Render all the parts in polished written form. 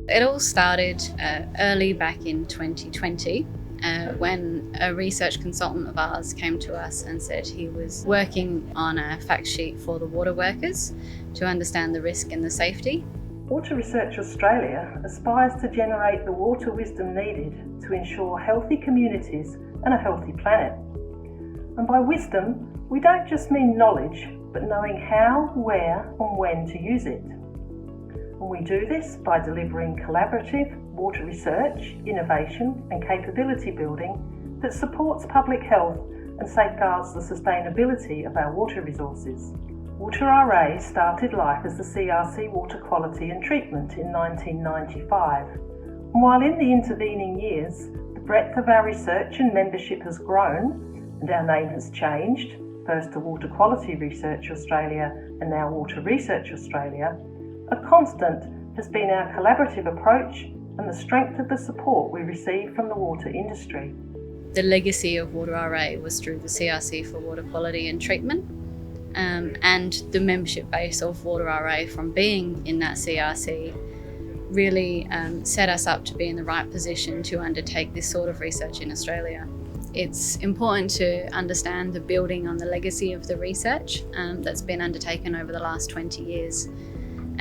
It all started early back in 2020 when a research consultant of ours came to us and said he was working on a fact sheet for the water workers to understand the risk and the safety. Water Research Australia aspires to generate the water wisdom needed to ensure healthy communities and a healthy planet. And by wisdom, we don't just mean knowledge, but knowing how, where and when to use it. And we do this by delivering collaborative water research, innovation and capability building that supports public health and safeguards the sustainability of our water resources. WaterRA started life as the CRC Water Quality and Treatment in 1995. And while in the intervening years, the breadth of our research and membership has grown and our name has changed, first to Water Quality Research Australia and now Water Research Australia, a constant has been our collaborative approach and the strength of the support we receive from the water industry. The legacy of WaterRA was through the CRC for Water Quality and Treatment, and the membership base of WaterRA from being in that CRC really set us up to be in the right position to undertake this sort of research in Australia. It's important to understand the building on the legacy of the research that's been undertaken over the last 20 years.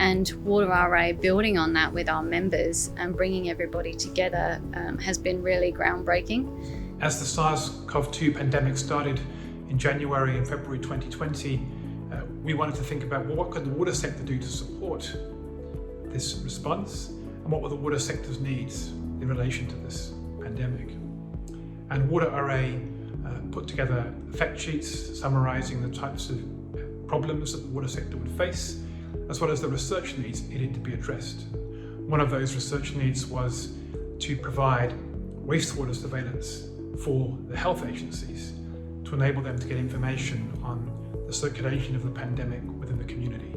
And WaterRA building on that with our members and bringing everybody together has been really groundbreaking. As the SARS-CoV-2 pandemic started in January and February 2020, we wanted to think about, well, what could the water sector do to support this response, and what were the water sector's needs in relation to this pandemic. And WaterRA put together fact sheets summarising the types of problems that the water sector would face, as well as the research needs needed to be addressed. One of those research needs was to provide wastewater surveillance for the health agencies to enable them to get information on the circulation of the pandemic within the community.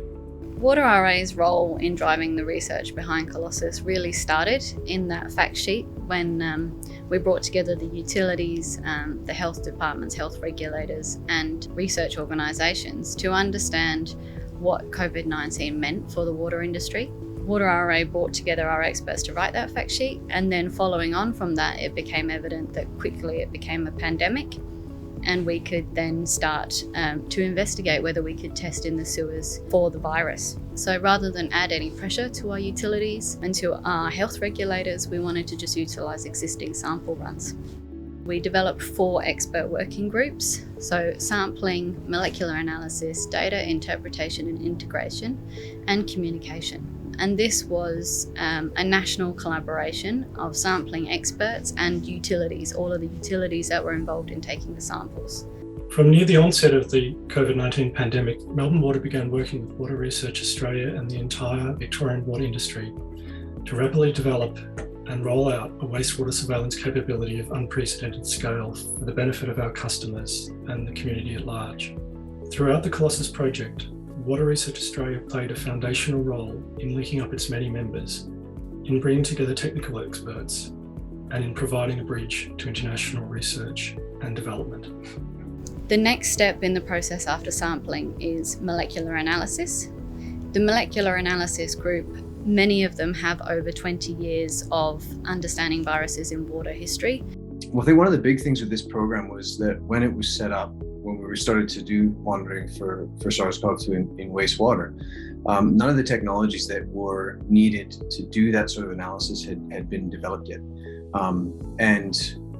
WaterRA's role in driving the research behind ColoSSoS really started in that fact sheet when we brought together the utilities, the health departments, health regulators and research organisations to understand what COVID-19 meant for the water industry. WaterRA brought together our experts to write that fact sheet, and then following on from that, it became evident that quickly it became a pandemic, and we could then start to investigate whether we could test in the sewers for the virus. So rather than add any pressure to our utilities and to our health regulators, we wanted to just utilise existing sample runs. We developed 4 expert working groups, so sampling, molecular analysis, data interpretation and integration, and communication. And this was a national collaboration of sampling experts and utilities, all of the utilities that were involved in taking the samples. From near the onset of the COVID-19 pandemic, Melbourne Water began working with Water Research Australia and the entire Victorian water industry to rapidly develop and roll out a wastewater surveillance capability of unprecedented scale for the benefit of our customers and the community at large. Throughout the ColoSSoS project, Water Research Australia played a foundational role in linking up its many members, in bringing together technical experts, and in providing a bridge to international research and development. The next step in the process after sampling is molecular analysis. The molecular analysis group, many of them have over 20 years of understanding viruses in water history. Well, I think one of the big things with this program was that when it was set up, when we started to do monitoring for SARS-CoV-2 in wastewater, none of the technologies that were needed to do that sort of analysis had been developed yet. And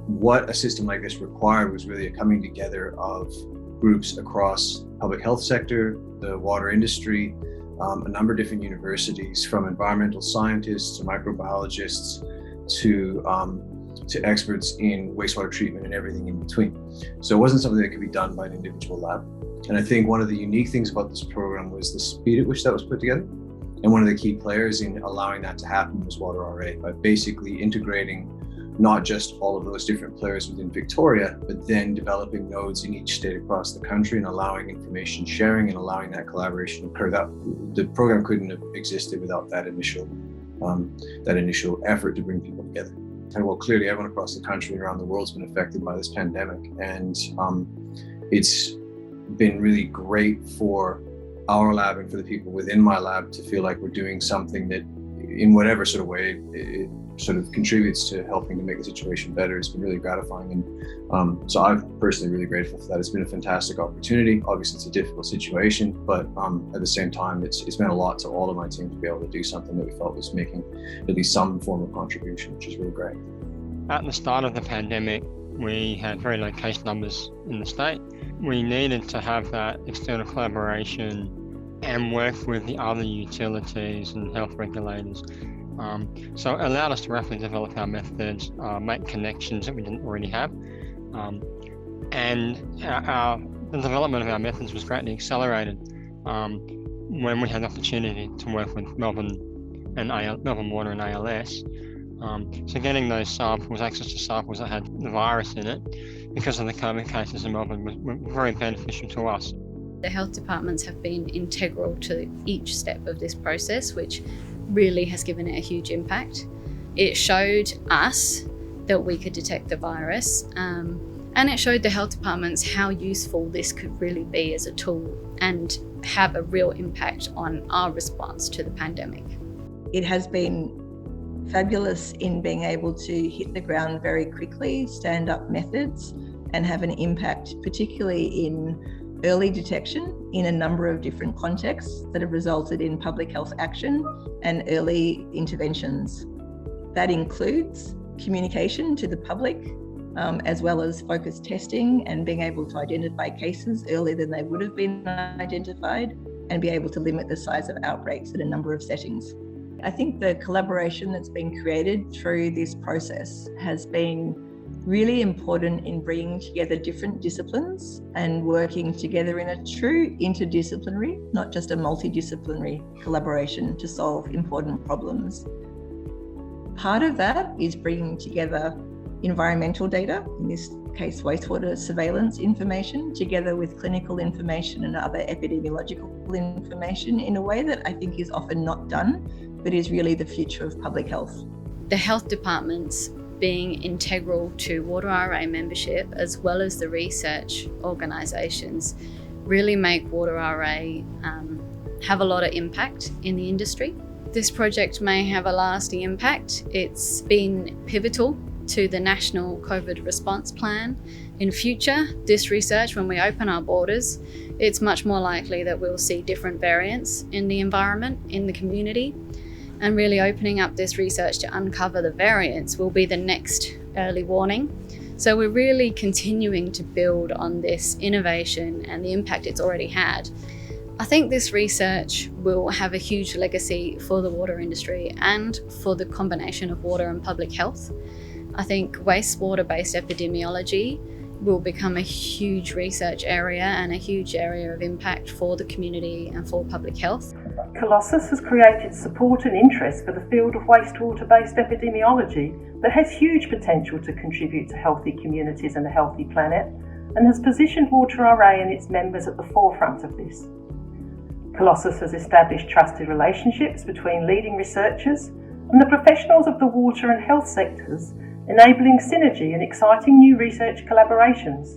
what a system like this required was really a coming together of groups across public health sector, the water industry, a number of different universities, from environmental scientists to microbiologists to experts in wastewater treatment and everything in between. So it wasn't something that could be done by an individual lab. And I think one of the unique things about this program was the speed at which that was put together. And one of the key players in allowing that to happen was WaterRA, by basically integrating not just all of those different players within Victoria, but then developing nodes in each state across the country and allowing information sharing and allowing that collaboration to occur. The program couldn't have existed without that initial effort to bring people together. And well, clearly everyone across the country and around the world has been affected by this pandemic. And it's been really great for our lab and for the people within my lab to feel like we're doing something that in whatever sort of way it sort of contributes to helping to make the situation better. It's been really gratifying, and so I'm personally really grateful for that. It's been a fantastic opportunity. Obviously, it's a difficult situation, but at the same time, it's meant a lot to all of my team to be able to do something that we felt was making at least some form of contribution, which is really great. At the start of the pandemic, we had very low case numbers in the state. We needed to have that external collaboration and work with the other utilities and health regulators. So it allowed us to rapidly develop our methods, make connections that we didn't already have. And the development of our methods was greatly accelerated when we had the opportunity to work with Melbourne Water and ALS. So getting those samples, access to samples that had the virus in it, because of the COVID cases in Melbourne, was very beneficial to us. The health departments have been integral to each step of this process, which really has given it a huge impact. It showed us that we could detect the virus, and it showed the health departments how useful this could really be as a tool and have a real impact on our response to the pandemic. It has been fabulous in being able to hit the ground very quickly, stand up methods, and have an impact, particularly in early detection in a number of different contexts that have resulted in public health action and early interventions. That includes communication to the public, as well as focused testing and being able to identify cases earlier than they would have been identified and be able to limit the size of outbreaks in a number of settings. I think the collaboration that's been created through this process has been really important in bringing together different disciplines and working together in a true interdisciplinary, not just a multidisciplinary collaboration to solve important problems. Part of that is bringing together environmental data, in this case wastewater surveillance information, together with clinical information and other epidemiological information in a way that I think is often not done, but is really the future of public health. The health departments being integral to WaterRA membership, as well as the research organisations, really make WaterRA have a lot of impact in the industry. This project may have a lasting impact. It's been pivotal to the national COVID response plan. In future, this research, when we open our borders, it's much more likely that we'll see different variants in the environment, in the community. And really opening up this research to uncover the variants will be the next early warning. So we're really continuing to build on this innovation and the impact it's already had. I think this research will have a huge legacy for the water industry and for the combination of water and public health. I think wastewater-based epidemiology will become a huge research area and a huge area of impact for the community and for public health. ColoSSoS has created support and interest for the field of wastewater-based epidemiology that has huge potential to contribute to healthy communities and a healthy planet, and has positioned WaterRA and its members at the forefront of this. ColoSSoS has established trusted relationships between leading researchers and the professionals of the water and health sectors, enabling synergy and exciting new research collaborations.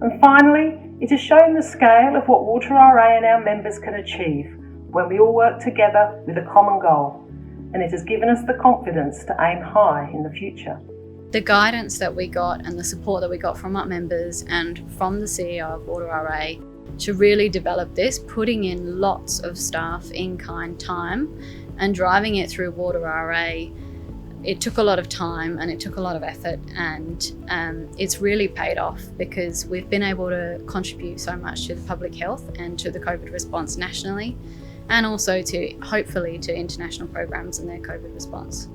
And finally, it has shown the scale of what WaterRA and our members can achieve when we all work together with a common goal, and it has given us the confidence to aim high in the future. The guidance that we got and the support that we got from our members and from the CEO of WaterRA to really develop this, putting in lots of staff in-kind time and driving it through WaterRA, it took a lot of time and it took a lot of effort, and it's really paid off because we've been able to contribute so much to the public health and to the COVID response nationally, and also to hopefully to international programs and their COVID response.